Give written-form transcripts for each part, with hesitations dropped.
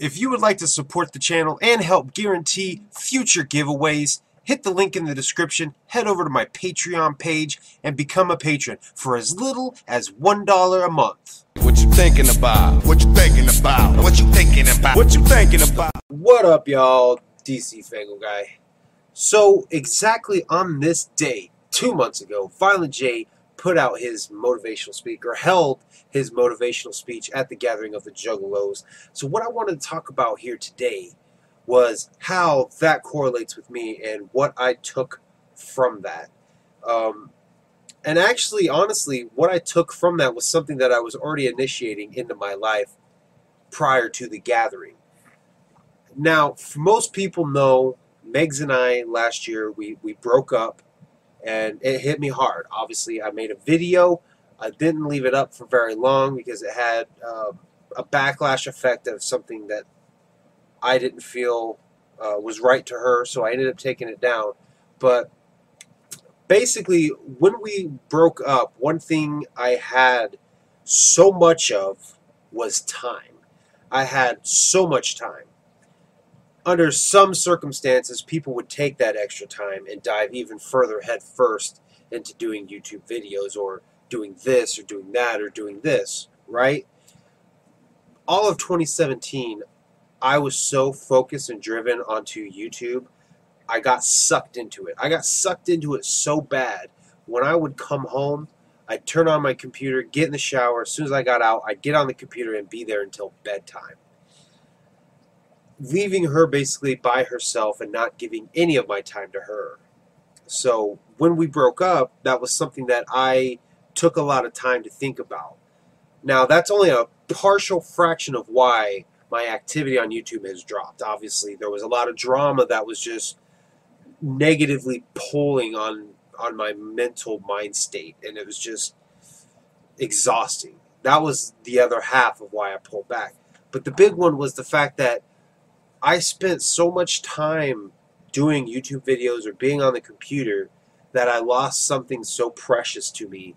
If you would like to support the channel and help guarantee future giveaways, hit the link in the description, head over to my Patreon page, and become a patron for as little as $1 a month. What you thinking about? What you thinking about? What you thinking about? What you thinking about? What up, y'all? DCFAYGOGUY. So, exactly on this day, 2 months ago, Violent J put out his motivational speech, or held his motivational speech at the gathering of the Juggalos. So what I wanted to talk about here today was how that correlates with me and what I took from that. And actually, honestly, what I took from that was something that I was already initiating into my life prior to the gathering. Now, most people know, Megs and I last year, we broke up. And it hit me hard. Obviously, I made a video. I didn't leave it up for very long because it had a backlash effect of something that I didn't feel was right to her, so I ended up taking it down. But basically, when we broke up, one thing I had so much of was time. I had so much time. Under some circumstances, people would take that extra time and dive even further head first into doing YouTube videos or doing this or doing that or doing this, right? All of 2017, I was so focused and driven onto YouTube, I got sucked into it. I got sucked into it so bad. When I would come home, I'd turn on my computer, get in the shower. As soon as I got out, I'd get on the computer and be there until bedtime. Leaving her basically by herself and not giving any of my time to her. So when we broke up, that was something that I took a lot of time to think about. Now, that's only a partial fraction of why my activity on YouTube has dropped. Obviously, there was a lot of drama that was just negatively pulling on my mental mind state, and it was just exhausting. That was the other half of why I pulled back. But the big one was the fact that I spent so much time doing YouTube videos or being on the computer that I lost something so precious to me,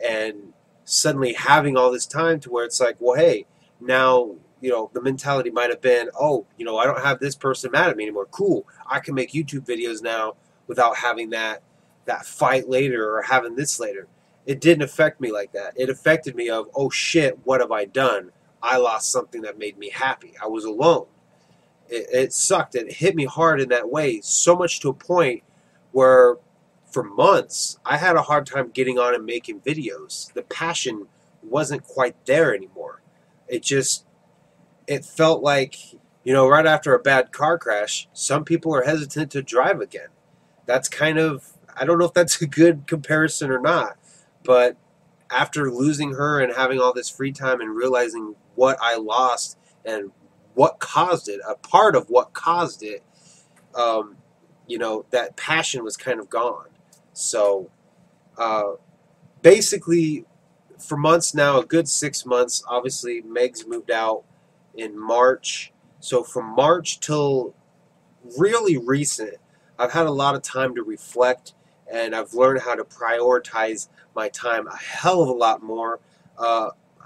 and suddenly having all this time to where it's like, well, hey, now, the mentality might have been, oh, I don't have this person mad at me anymore. Cool. I can make YouTube videos now without having that fight later or having this later. It didn't affect me like that. It affected me of, oh shit, what have I done? I lost something that made me happy. I was alone. It sucked. It hit me hard in that way, so much to a point where for months I had a hard time getting on and making videos. The passion wasn't quite there anymore. It felt like, right after a bad car crash, some people are hesitant to drive again. That's kind of, I don't know if that's a good comparison or not, but after losing her and having all this free time and realizing what I lost and what caused it, a part of what caused it, that passion was kind of gone. So basically, for months now, a good 6 months, obviously Meg's moved out in March. So from March till really recent, I've had a lot of time to reflect, and I've learned how to prioritize my time a hell of a lot more.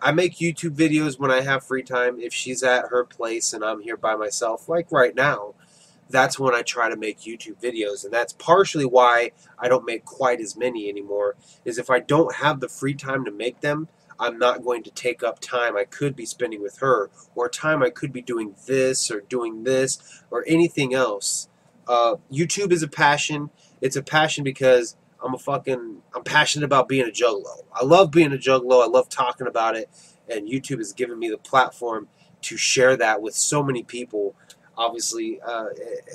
I make YouTube videos when I have free time. If she's at her place and I'm here by myself, like right now, that's when I try to make YouTube videos. And that's partially why I don't make quite as many anymore, is if I don't have the free time to make them, I'm not going to take up time I could be spending with her, or time I could be doing this or anything else. YouTube is a passion. It's a passion because I'm passionate about being a juggalo. I love being a juggalo. I love talking about it, and YouTube has given me the platform to share that with so many people. Obviously,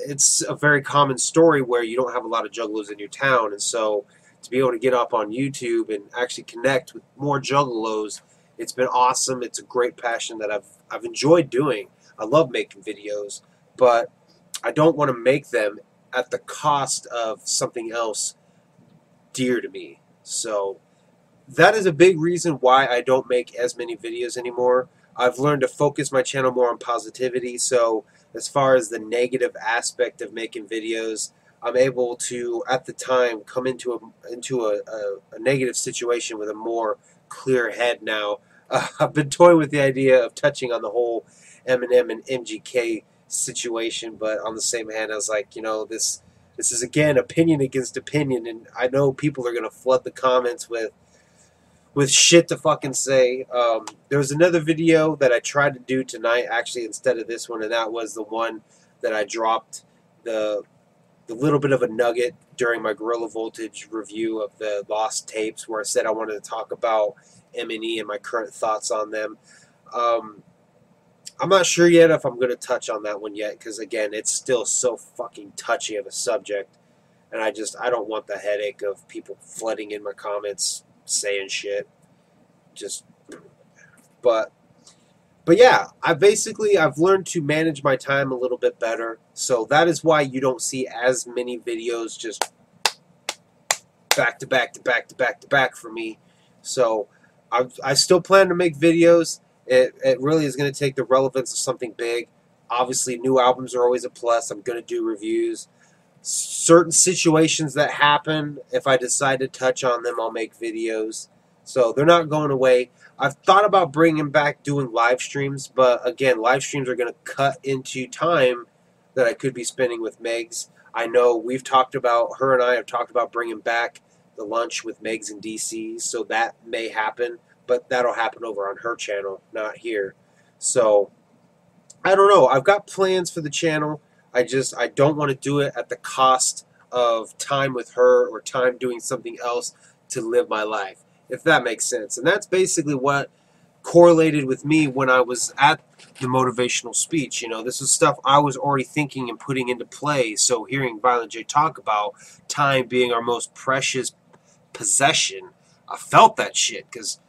it's a very common story where you don't have a lot of juggalos in your town, and so to be able to get up on YouTube and actually connect with more juggalos, it's been awesome. It's a great passion that I've enjoyed doing. I love making videos, but I don't want to make them at the cost of something else dear to me. So that is a big reason why I don't make as many videos anymore. I've learned to focus my channel more on positivity, so as far as the negative aspect of making videos, I'm able to, at the time, come into a negative situation with a more clear head now. I've been toying with the idea of touching on the whole Eminem and MGK situation, but on the same hand, I was like, this is again opinion against opinion, and I know people are gonna flood the comments with shit to fucking say. There was another video that I tried to do tonight, actually, instead of this one, and that was the one that I dropped the little bit of a nugget during my Gorilla Voltage review of the Lost Tapes, where I said I wanted to talk about M&E and my current thoughts on them. I'm not sure yet if I'm going to touch on that one yet, because again, it's still so fucking touchy of a subject, and I don't want the headache of people flooding in my comments saying shit. But yeah, I've learned to manage my time a little bit better. So that is why you don't see as many videos just back to back to back to back to back for me. So I still plan to make videos. It really is going to take the relevance of something big. Obviously, new albums are always a plus. I'm going to do reviews. Certain situations that happen, if I decide to touch on them, I'll make videos. So they're not going away. I've thought about bringing back doing live streams, but again, live streams are going to cut into time that I could be spending with Megs. I know her and I have talked about bringing back the lunch with Megs and DC, so that may happen, but that'll happen over on her channel, not here. So I don't know. I've got plans for the channel. I don't want to do it at the cost of time with her or time doing something else to live my life, if that makes sense. And that's basically what correlated with me when I was at the motivational speech. This is stuff I was already thinking and putting into play. So hearing Violent J talk about time being our most precious possession, I felt that shit, because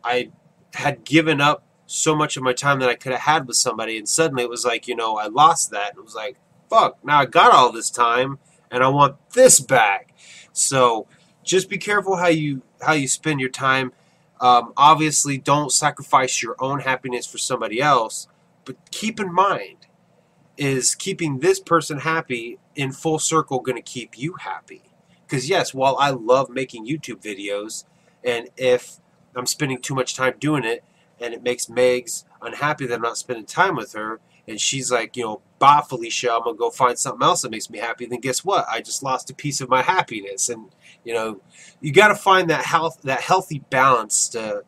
I had given up so much of my time that I could have had with somebody, and suddenly it was like, I lost that. It was like, fuck, now I got all this time and I want this back. So just be careful how you spend your time. Obviously, don't sacrifice your own happiness for somebody else, but keep in mind, is keeping this person happy in full circle going to keep you happy? Because yes, while I love making YouTube videos, and if I'm spending too much time doing it and it makes Megs unhappy that I'm not spending time with her, and she's like, bye Felicia, I'm going to go find something else that makes me happy, then guess what? I just lost a piece of my happiness. And, you got to find that healthy balance to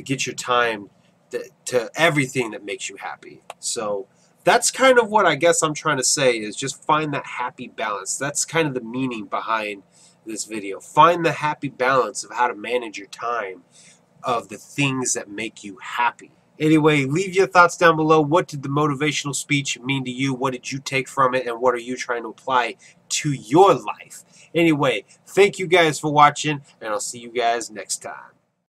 get your time to everything that makes you happy. So that's kind of what I guess I'm trying to say, is just find that happy balance. That's kind of the meaning behind this video. Find the happy balance of how to manage your time, of the things that make you happy. Anyway, leave your thoughts down below. What did the motivational speech mean to you? What did you take from it? And what are you trying to apply to your life? Anyway, thank you guys for watching, and I'll see you guys next time.